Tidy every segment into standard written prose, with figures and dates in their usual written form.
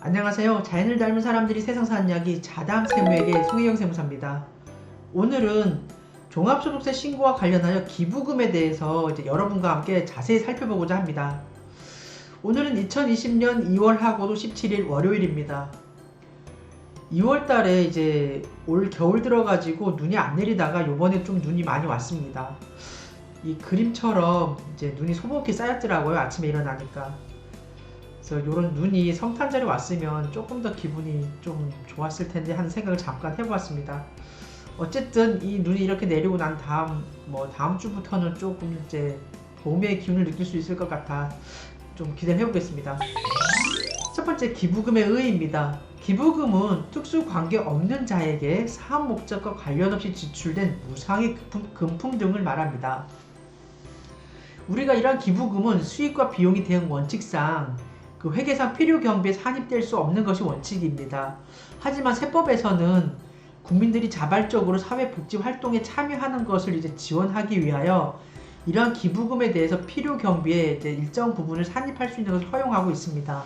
안녕하세요. 자연을 닮은 사람들이 세상 사는 이야기 자담 세무에게 송혜영 세무사입니다. 오늘은 종합소득세 신고와 관련하여 기부금에 대해서 여러분과 함께 자세히 살펴보고자 합니다. 오늘은 2020년 2월하고도 17일 월요일입니다. 2월 달에 이제 올 겨울 들어가지고 눈이 안 내리다가 요번에 좀 눈이 많이 왔습니다. 이 그림처럼 이제 눈이 소복히 쌓였더라고요. 아침에 일어나니까. 그래서 이런 눈이 성탄절에 왔으면 조금 더 기분이 좀 좋았을 텐데 하는 생각을 잠깐 해보았습니다. 어쨌든 이 눈이 이렇게 내리고 난 다음 주부터는 조금 이제 봄의 기운을 느낄 수 있을 것 같아 좀 기대를 해보겠습니다. 첫 번째, 기부금의 의의입니다. 기부금은 특수 관계 없는 자에게 사업 목적과 관련 없이 지출된 무상의 금품 등을 말합니다. 우리가 이러한 기부금은 수익과 비용이 대응 원칙상 그 회계상 필요 경비에 산입될 수 없는 것이 원칙입니다. 하지만 세법에서는 국민들이 자발적으로 사회복지 활동에 참여하는 것을 이제 지원하기 위하여 이러한 기부금에 대해서 필요 경비에 이제 일정 부분을 산입할 수 있는 것을 허용하고 있습니다.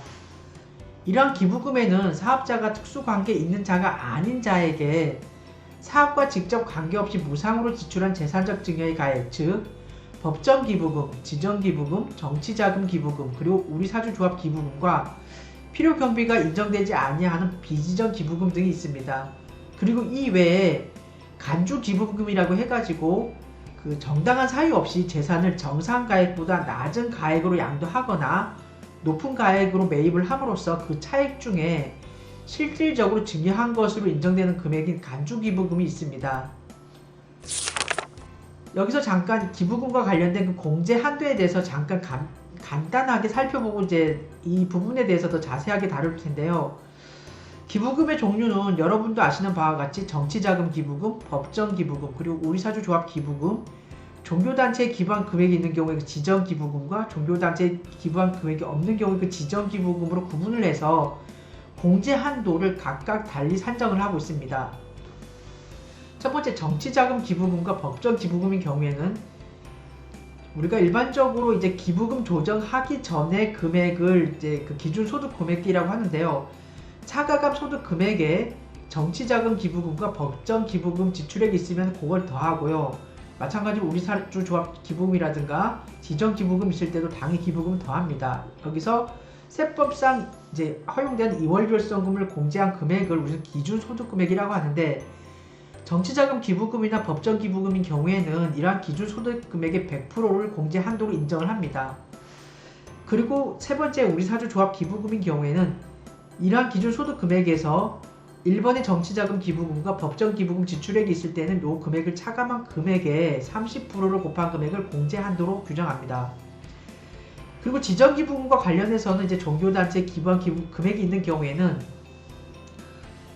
이러한 기부금에는 사업자가 특수관계 있는 자가 아닌 자에게 사업과 직접 관계없이 무상으로 지출한 재산적 증여의 가액, 즉 법정기부금, 지정기부금, 정치자금기부금, 그리고 우리사주조합 기부금과 필요경비가 인정되지 아니하는 비지정기부금 등이 있습니다. 그리고 이 외에 간주기부금이라고 해가지고 그 정당한 사유 없이 재산을 정상가액보다 낮은 가액으로 양도하거나 높은 가액으로 매입을 함으로써 그 차액 중에 실질적으로 증여한 것으로 인정되는 금액인 간주기부금이 있습니다. 여기서 잠깐 기부금과 관련된 그 공제 한도에 대해서 잠깐 간단하게 살펴보고 이제 이 부분에 대해서 더 자세하게 다룰 텐데요. 기부금의 종류는 여러분도 아시는 바와 같이 정치자금 기부금, 법정 기부금, 그리고 우리사주 조합 기부금, 종교단체에 기부한 금액이 있는 경우에 그 지정 기부금과 종교단체에 기부한 금액이 없는 경우에 그 지정 기부금으로 구분을 해서 공제 한도를 각각 달리 산정을 하고 있습니다. 첫 번째, 정치자금 기부금과 법정 기부금인 경우에는 우리가 일반적으로 이제 기부금 조정하기 전에 금액을 이제 그 기준소득 금액이라고 하는데요. 차가감 소득 금액에 정치자금 기부금과 법정 기부금 지출액이 있으면 그걸 더하고요. 마찬가지로 우리사주 조합 기부금이라든가 지정 기부금 있을 때도 당해 기부금 더합니다. 여기서 세법상 이제 허용된 이월결손금을 공제한 금액을 우리는 기준소득 금액이라고 하는데, 정치자금 기부금이나 법정 기부금인 경우에는 이러한 기준소득 금액의 100%를 공제 한도로 인정을 합니다. 그리고 세 번째, 우리사주 조합 기부금인 경우에는 이러한 기준소득 금액에서 1번의 정치자금 기부금과 법정 기부금 지출액이 있을 때는 이 금액을 차감한 금액의 30%를 곱한 금액을 공제 한도로 규정합니다. 그리고 지정 기부금과 관련해서는 이제 종교단체에 기부한 금액이 있는 경우에는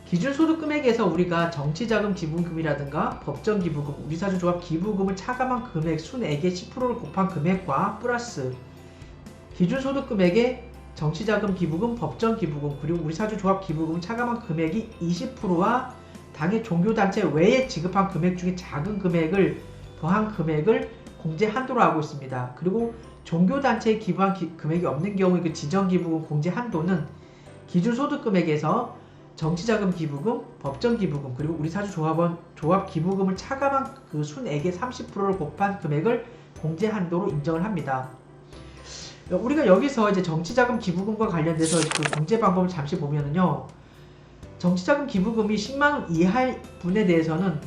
기준소득 금액에서 우리가 정치자금 기부금이라든가 법정 기부금, 우리사주 조합 기부금을 차감한 금액 순액의 10%를 곱한 금액과 플러스 기준소득 금액의 정치자금 기부금, 법정 기부금, 그리고 우리사주 조합 기부금 차감한 금액이 20%와 당해 종교단체 외에 지급한 금액 중에 작은 금액을 더한 금액을 공제 한도로 하고 있습니다. 그리고 종교단체에 기부한 금액이 없는 경우에 그 지정기부금 공제 한도는 기준소득 금액에서 정치자금 기부금, 법정 기부금, 그리고 우리사주 조합 기부금을 차감한 그 순액의 30%를 곱한 금액을 공제 한도로 인정을 합니다. 우리가 여기서 이제 정치자금 기부금과 관련돼서 그 공제 방법을 잠시 보면은요, 정치자금 기부금이 10만원 이하의 분에 대해서는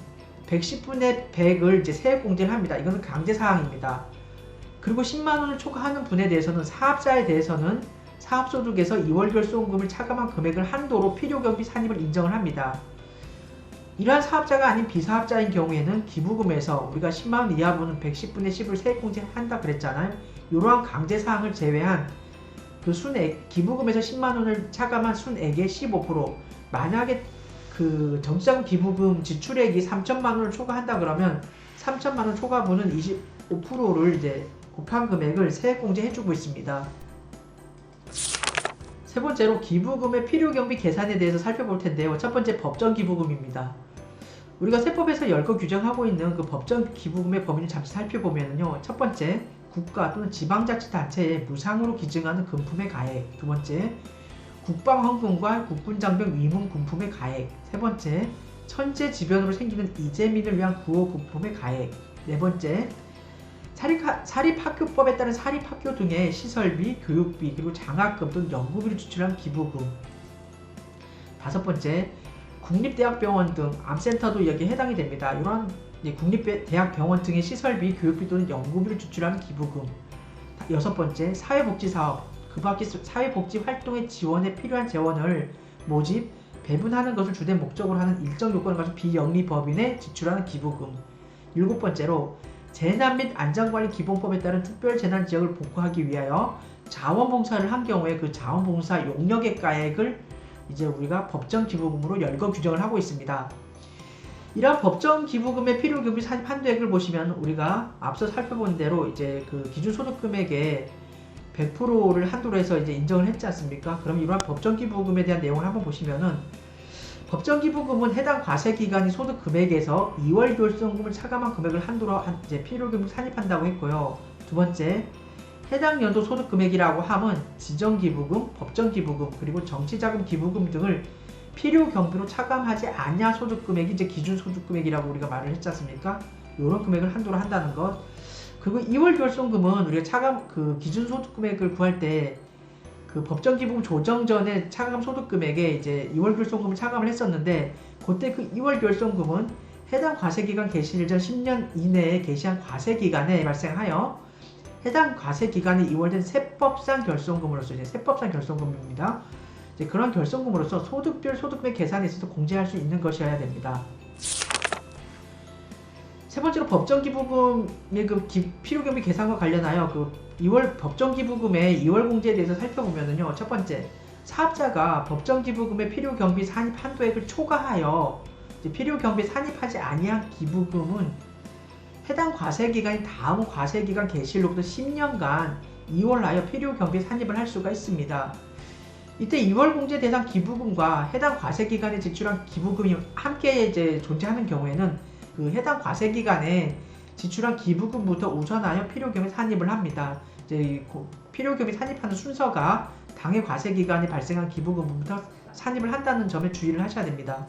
110분의 100을 이제 세액 공제를 합니다. 이거는 강제사항입니다. 그리고 10만원을 초과하는 분에 대해서는 사업자에 대해서는 사업소득에서 2월결손금을 차감한 금액을 한도로 필요경비 산입을 인정을 합니다. 이러한 사업자가 아닌 비사업자인 경우에는 기부금에서 우리가 10만원 이하분은 110분의 10을 세액공제한다 그랬잖아요. 이러한 강제사항을 제외한 그 순액, 기부금에서 10만원을 차감한 순액의 15%, 만약에 그 정치자금 기부금 지출액이 3천만원을 초과한다 그러면 3천만원 초과분은 25%를 이제 곱한 금액을 세액공제 해주고 있습니다. 세 번째로 기부금의 필요경비 계산에 대해서 살펴볼 텐데요. 첫 번째, 법정 기부금입니다. 우리가 세법에서 10거 규정하고 있는 그 법정 기부금의 범위를 잠시 살펴보면요. 첫 번째, 국가 또는 지방자치단체에 무상으로 기증하는 금품의 가액. 두 번째, 국방헌금과 국군장병 위문 군품의 가액. 세 번째, 천재지변으로 생기는 이재민을 위한 구호군품의 가액. 네 번째, 사립학교법에 따른 사립학교 등의 시설비, 교육비, 그리고 장학금 또는 연구비를 지출한 기부금. 다섯 번째, 국립대학병원 등 암센터도 여기에 해당이 됩니다. 이런 국립대학병원 등의 시설비, 교육비 또는 연구비를 지출하는 기부금. 여섯 번째, 사회복지사업, 그 밖의 사회복지 활동의 지원에 필요한 재원을 모집, 배분하는 것을 주된 목적으로 하는 일정 요건을 가진 비영리 법인에 지출하는 기부금. 일곱 번째로, 재난 및 안전관리 기본법에 따른 특별재난지역을 복구하기 위하여 자원봉사를 한 경우에 그 자원봉사 용역의 가액을 이제 우리가 법정기부금으로 열거 규정을 하고 있습니다. 이러한 법정기부금의 필요경비 산입 한도액을 보시면 우리가 앞서 살펴본 대로 이제 그 기준소득금액의 100%를 한도로 해서 이제 인정을 했지 않습니까? 그럼 이러한 법정기부금에 대한 내용을 한번 보시면은, 법정기부금은 해당 과세기간이 소득금액에서 2월 결손금을 차감한 금액을 한도로 이제 필요경비 산입한다고 했고요. 두 번째, 해당 연도 소득금액이라고 함은 지정기부금, 법정기부금, 그리고 정치자금 기부금 등을 필요경비로 차감하지 아니한 소득금액이 이제 기준소득금액이라고 우리가 말을 했지 않습니까? 이런 금액을 한도로 한다는 것. 그리고 2월 결손금은 우리가 차감 그 기준소득금액을 구할 때 그 법정기부금 조정 전에 차감 소득금액에 이제 2월 결손금을 차감을 했었는데, 그때 그 2월 결손금은 해당 과세기간 개시일 전 10년 이내에 개시한 과세기간에 발생하여 해당 과세기간이 2월된 세법상 결손금으로서, 이제 세법상 결손금입니다. 이제 그런 결손금으로서 소득별 소득금액 계산에 있어서 공제할 수 있는 것이어야 됩니다. 세 번째로, 법정기부금의 그 필요경비 계산과 관련하여 그 2월 법정기부금의 2월 공제에 대해서 살펴보면은요, 첫 번째, 사업자가 법정기부금의 필요경비 산입 한도액을 초과하여 이제 필요경비 산입하지 아니한 기부금은 해당 과세기간인 다음 과세기간 개시일로부터 10년간 2월하여 필요경비 산입을 할 수가 있습니다. 이때 2월 공제 대상 기부금과 해당 과세기간에 지출한 기부금이 함께 이제 존재하는 경우에는 그 해당 과세기간에 지출한 기부금부터 우선하여 필요경비 산입을 합니다. 이제 필요경비 산입하는 순서가 당해 과세기간에 발생한 기부금부터 산입을 한다는 점에 주의를 하셔야 됩니다.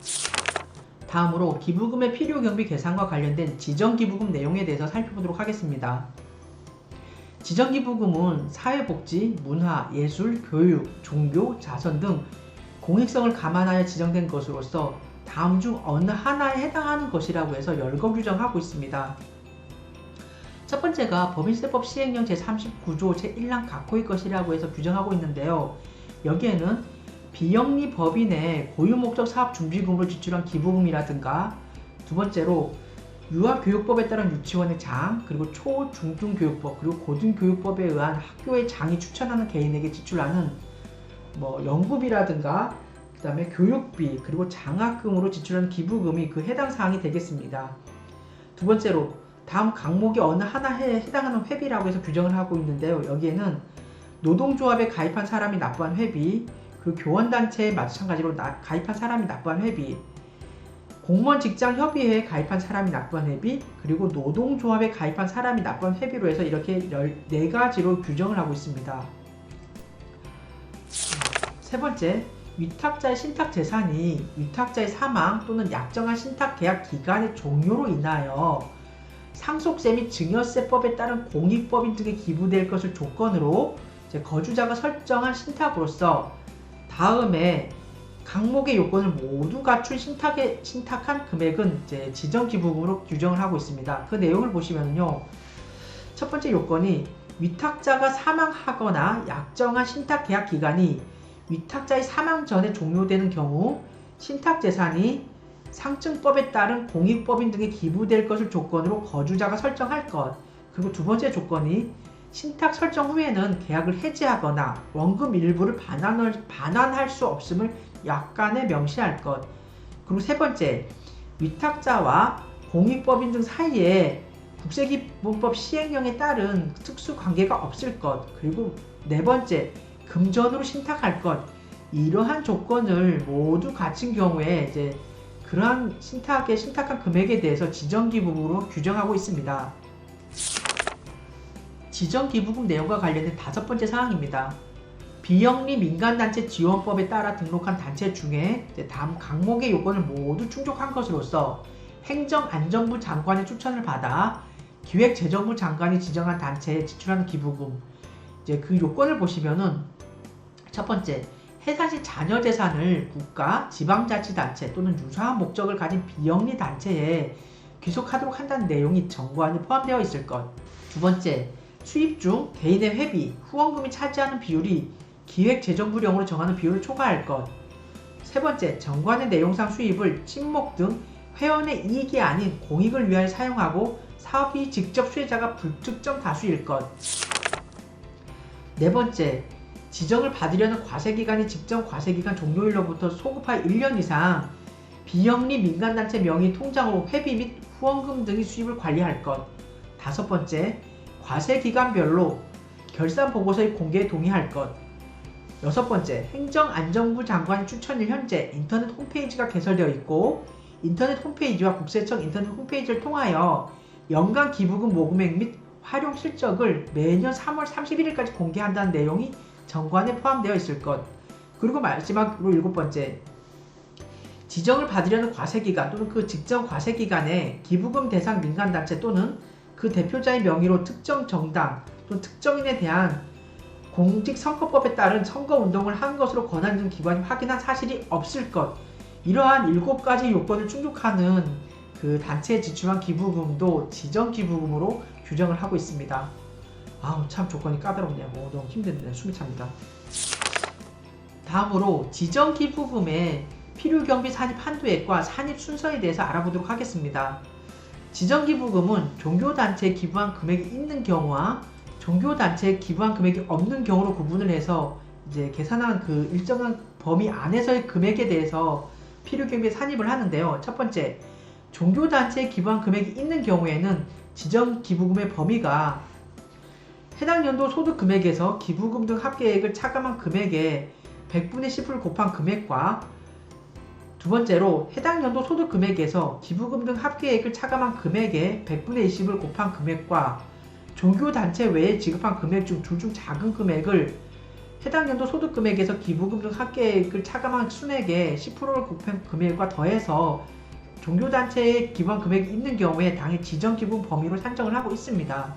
다음으로 기부금의 필요경비 계산과 관련된 지정기부금 내용에 대해서 살펴보도록 하겠습니다. 지정기부금은 사회복지, 문화, 예술, 교육, 종교, 자선 등 공익성을 감안하여 지정된 것으로서 다음 중 어느 하나에 해당하는 것이라고 해서 열거 규정하고 있습니다. 첫 번째가 법인세법 시행령 제39조 제1랑 각호의 것이라고 해서 규정하고 있는데요. 여기에는 비영리 법인의 고유목적 사업준비금으로 지출한 기부금이라든가, 두 번째로 유아교육법에 따른 유치원의 장, 그리고 초, 중, 중교육법, 그리고 고등교육법에 의한 학교의 장이 추천하는 개인에게 지출하는 연구비라든가, 그 다음에 교육비, 그리고 장학금으로 지출하는 기부금이 그 해당 사항이 되겠습니다. 두 번째로, 다음 각목의 어느 하나에 해당하는 회비라고 해서 규정을 하고 있는데요. 여기에는 노동조합에 가입한 사람이 납부한 회비, 그리고 교원단체에 마찬가지로 가입한 사람이 납부한 회비, 공무원 직장협의회에 가입한 사람이 납부한 회비, 그리고 노동조합에 가입한 사람이 납부한 회비로 해서 이렇게 14가지로 규정을 하고 있습니다. 세 번째, 위탁자의 신탁재산이 위탁자의 사망 또는 약정한 신탁계약 기간의 종료로 인하여 상속세 및 증여세법에 따른 공익법인 등에 기부될 것을 조건으로 거주자가 설정한 신탁으로서 다음에 각목의 요건을 모두 갖춘 신탁한 금액은 이제 지정기부금으로 규정을 하고 있습니다. 그 내용을 보시면요, 첫 번째 요건이 위탁자가 사망하거나 약정한 신탁계약 기간이 위탁자의 사망 전에 종료되는 경우 신탁재산이 상증법에 따른 공익법인 등에 기부될 것을 조건으로 거주자가 설정할 것. 그리고 두 번째 조건이 신탁 설정 후에는 계약을 해지하거나 원금 일부를 반환할 수 없음을 약관에 명시할 것. 그리고 세 번째, 위탁자와 공익법인 등 사이에 국세기본법 시행령에 따른 특수관계가 없을 것. 그리고 네 번째, 금전으로 신탁할 것. 이러한 조건을 모두 갖춘 경우에 이제 그러한 신탁한 금액에 대해서 지정기부금으로 규정하고 있습니다. 지정기부금 내용과 관련된 다섯 번째 사항입니다. 비영리 민간단체 지원법에 따라 등록한 단체 중에 다음 각목의 요건을 모두 충족한 것으로서 행정안전부 장관의 추천을 받아 기획재정부 장관이 지정한 단체에 지출하는 기부금. 이제 그 요건을 보시면은 첫 번째, 해당시 자녀 재산을 국가, 지방자치단체 또는 유사한 목적을 가진 비영리 단체에 귀속하도록 한다는 내용이 정부안에 포함되어 있을 것. 두 번째, 수입 중 개인의 회비, 후원금이 차지하는 비율이 기획재정부령으로 정하는 비율을 초과할 것. 세 번째, 정관의 내용상 수입을 친목 등 회원의 이익이 아닌 공익을 위하여 사용하고 사업이 직접 수혜자가 불특정 다수일 것. 네 번째, 지정을 받으려는 과세기간이 직전 과세기간 종료일로부터 소급하여 1년 이상 비영리 민간단체 명의 통장으로 회비 및 후원금 등의 수입을 관리할 것. 다섯 번째, 과세기간별로 결산보고서의 공개에 동의할 것. 여섯 번째, 행정안전부 장관의 추천일 현재 인터넷 홈페이지가 개설되어 있고 인터넷 홈페이지와 국세청 인터넷 홈페이지를 통하여 연간 기부금 모금액 및 활용 실적을 매년 3월 31일까지 공개한다는 내용이 정관에 포함되어 있을 것. 그리고 마지막으로 일곱 번째, 지정을 받으려는 과세기간 또는 그 직전 과세기간에 기부금 대상 민간단체 또는 그 대표자의 명의로 특정 정당 또는 특정인에 대한 공직선거법에 따른 선거운동을 한 것으로 권한있는 기관이 확인한 사실이 없을 것. 이러한 7가지 요건을 충족하는 그 단체에 지출한 기부금도 지정기부금으로 규정을 하고 있습니다. 아우 참 조건이 까다롭네요. 너무 힘든데 숨이 찹니다. 다음으로 지정기부금의 필요경비 산입 한도액과 산입 순서에 대해서 알아보도록 하겠습니다. 지정기부금은 종교단체에 기부한 금액이 있는 경우와 종교단체에 기부한 금액이 없는 경우로 구분을 해서 이제 계산한 그 일정한 범위 안에서의 금액에 대해서 필요경비에 산입을 하는데요. 첫 번째, 종교단체에 기부한 금액이 있는 경우에는 지정기부금의 범위가 해당 연도 소득 금액에서 기부금 등 합계액을 차감한 금액의 100분의 10을 곱한 금액과 두 번째로 해당 연도 소득 금액에서 기부금 등 합계액을 차감한 금액의 100분의 20을 곱한 금액과 종교단체 외에 지급한 금액 중 둘 중 작은 금액을 해당 연도 소득 금액에서 기부금 등 합계액을 차감한 순액의 10%를 곱한 금액과 더해서 종교단체에 기부한 금액이 있는 경우에 당해 지정기부금 범위로 산정을 하고 있습니다.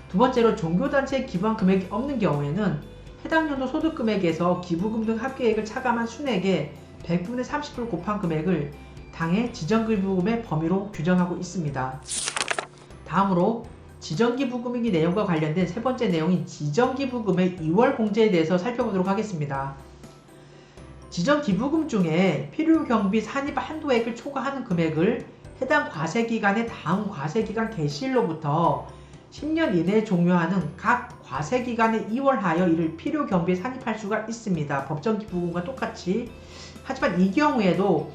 두 번째로 종교단체에 기부한 금액이 없는 경우에는 해당 연도 소득 금액에서 기부금 등 합계액을 차감한 순액의 100분의 30을 곱한 금액을 당해 지정기부금의 범위로 규정하고 있습니다. 다음으로 지정기부금의 내용과 관련된 세 번째 내용인 지정기부금의 2월 공제에 대해서 살펴보도록 하겠습니다. 지정기부금 중에 필요경비 산입 한도액을 초과하는 금액을 해당 과세기간의 다음 과세기간 개시일로부터 10년 이내에 종료하는 각 과세기간의 2월 하여 이를 필요경비에 산입할 수가 있습니다. 법정기부금과 똑같이. 하지만 이 경우에도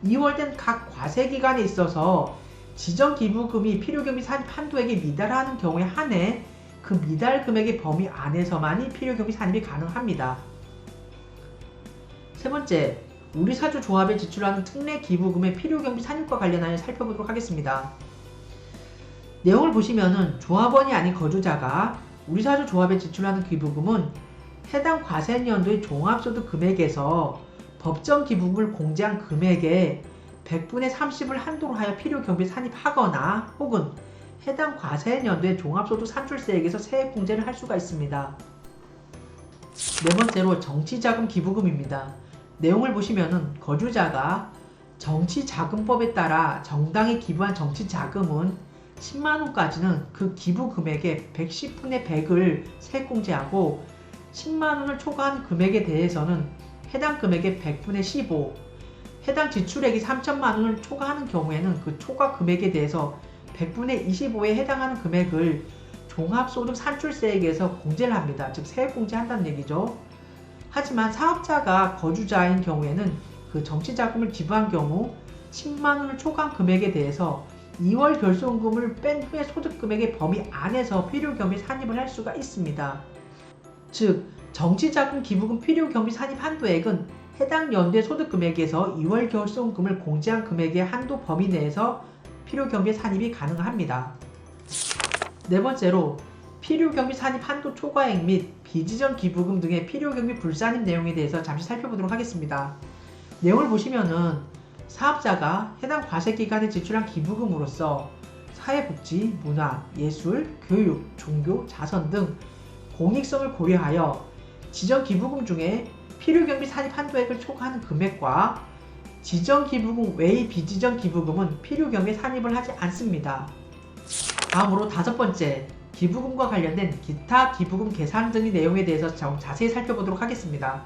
2월된 각 과세기간에 있어서 지정기부금이 필요경비 산입 한도액에 미달하는 경우에 한해 그 미달 금액의 범위 안에서만이 필요경비 산입이 가능합니다. 세 번째, 우리사주조합에 지출하는 특례기부금의 필요경비 산입과 관련하여 살펴보도록 하겠습니다. 내용을 보시면은 조합원이 아닌 거주자가 우리사주조합에 지출하는 기부금은 해당 과세년도의 종합소득 금액에서 법정기부금을 공제한 금액의 100분의 30을 한도로 하여 필요경비에 산입하거나 혹은 해당 과세년도의 종합소득 산출세액에서 세액 공제를 할 수가 있습니다. 네 번째로 정치자금 기부금입니다. 내용을 보시면은 거주자가 정치자금법에 따라 정당에 기부한 정치자금은 10만원까지는 그 기부 금액의 110분의 100을 세액공제하고 10만원을 초과한 금액에 대해서는 해당 금액의 100분의 15, 해당 지출액이 3천만원을 초과하는 경우에는 그 초과 금액에 대해서 100분의 25에 해당하는 금액을 종합소득 산출세액에서 공제를 합니다. 즉 세액공제한다는 얘기죠. 하지만 사업자가 거주자인 경우에는 그 정치자금을 기부한 경우 10만원을 초과한 금액에 대해서 2월 결손금을 뺀 후에 소득금액의 범위 안에서 필요경비 산입을 할 수가 있습니다. 즉 정치자금 기부금 필요경비 산입 한도액은 해당 연도의 소득금액에서 2월 결손금을 공제한 금액의 한도 범위 내에서 필요경비 산입이 가능합니다. 네 번째로 필요경비 산입 한도 초과액 및 비지정 기부금 등의 필요경비 불산입 내용에 대해서 잠시 살펴보도록 하겠습니다. 내용을 보시면은 사업자가 해당 과세기간에 지출한 기부금으로서 사회복지, 문화, 예술, 교육, 종교, 자선 등 공익성을 고려하여 지정 기부금 중에 필요경비 산입 한도액을 초과하는 금액과 지정 기부금 외의 비지정 기부금은 필요경비에 산입을 하지 않습니다. 다음으로 다섯 번째, 기부금과 관련된 기타 기부금 계산 등의 내용에 대해서 좀 자세히 살펴보도록 하겠습니다.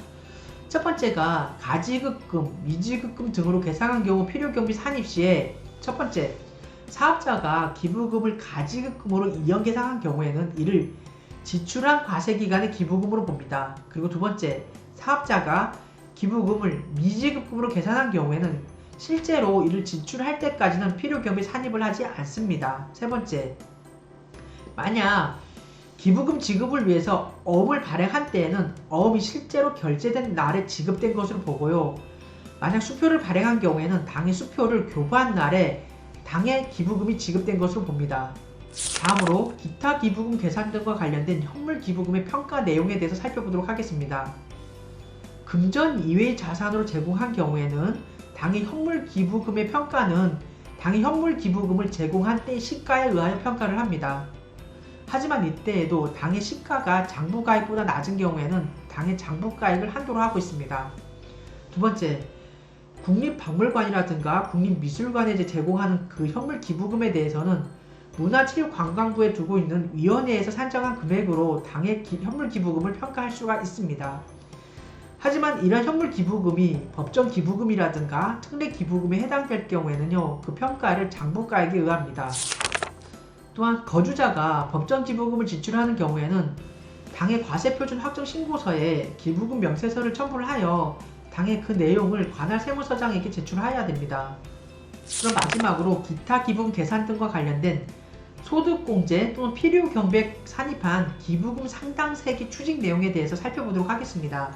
첫 번째가 가지급금, 미지급금 등으로 계산한 경우 필요경비 산입 시에 첫 번째, 사업자가 기부금을 가지급금으로 이연 계산한 경우에는 이를 지출한 과세기간의 기부금으로 봅니다. 그리고 두 번째, 사업자가 기부금을 미지급금으로 계산한 경우에는 실제로 이를 지출할 때까지는 필요경비 산입을 하지 않습니다. 세 번째, 만약 기부금 지급을 위해서 어음을 발행한 때에는 어음이 실제로 결제된 날에 지급된 것으로 보고요. 만약 수표를 발행한 경우에는 당의 수표를 교부한 날에 당의 기부금이 지급된 것으로 봅니다. 다음으로 기타 기부금 계산 등과 관련된 현물 기부금의 평가 내용에 대해서 살펴보도록 하겠습니다. 금전 이외의 자산으로 제공한 경우에는 당의 현물 기부금의 평가는 당의 현물 기부금을 제공한 때의 시가에 의하여 평가를 합니다. 하지만 이때에도 당의 시가가 장부가액보다 낮은 경우에는 당의 장부가액을 한도로 하고 있습니다. 두 번째, 국립박물관이라든가 국립미술관에 제공하는 그 현물 기부금에 대해서는 문화체육관광부에 두고 있는 위원회에서 산정한 금액으로 당의 현물 기부금을 평가할 수가 있습니다. 하지만 이런 현물 기부금이 법정 기부금이라든가 특례 기부금에 해당될 경우에는요, 그 평가를 장부가액에 의합니다. 또한 거주자가 법정 기부금을 지출하는 경우에는 당의 과세표준 확정 신고서에 기부금 명세서를 첨부를 하여 당의 그 내용을 관할 세무서장에게 제출해야 됩니다. 그럼 마지막으로 기타 기부금 계산 등과 관련된 소득공제 또는 필요경비에 산입한 기부금 상당세기 추징 내용에 대해서 살펴보도록 하겠습니다.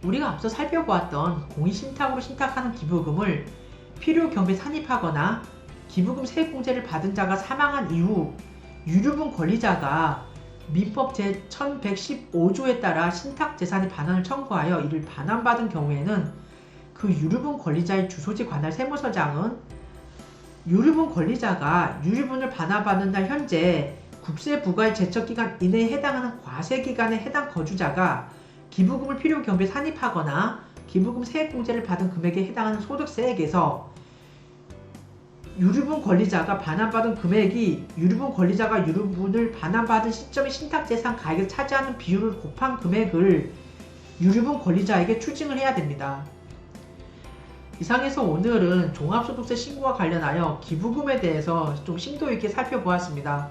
우리가 앞서 살펴보았던 공익신탁으로 신탁하는 기부금을 필요경비에 산입하거나 기부금 세액공제를 받은 자가 사망한 이후 유류분 권리자가 민법 제1115조에 따라 신탁재산의 반환을 청구하여 이를 반환받은 경우에는 그 유류분 권리자의 주소지 관할 세무서장은 유류분 권리자가 유류분을 반환받는 날 현재 국세 부과의 제척기간 이내에 해당하는 과세기간에 해당 거주자가 기부금을 필요경비에 산입하거나 기부금 세액공제를 받은 금액에 해당하는 소득세액에서 유류분 권리자가 반환받은 금액이 유류분 권리자가 유류분을 반환받은 시점의 신탁재산 가액을 차지하는 비율을 곱한 금액을 유류분 권리자에게 추징을 해야 됩니다. 이상해서 오늘은 종합소득세 신고와 관련하여 기부금에 대해서 좀 심도 있게 살펴보았습니다.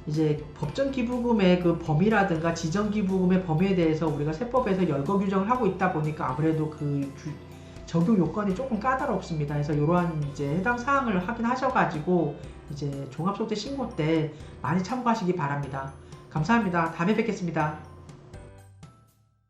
이제 법정 기부금의 그 범위라든가 지정 기부금의 범위에 대해서 우리가 세법에서 열거 규정을 하고 있다 보니까 아무래도 그 적용 요건이 조금 까다롭습니다. 그래서 이러한 이제 해당 사항을 확인하셔가지고 이제 종합소득세 신고 때 많이 참고하시기 바랍니다. 감사합니다. 다음에 뵙겠습니다.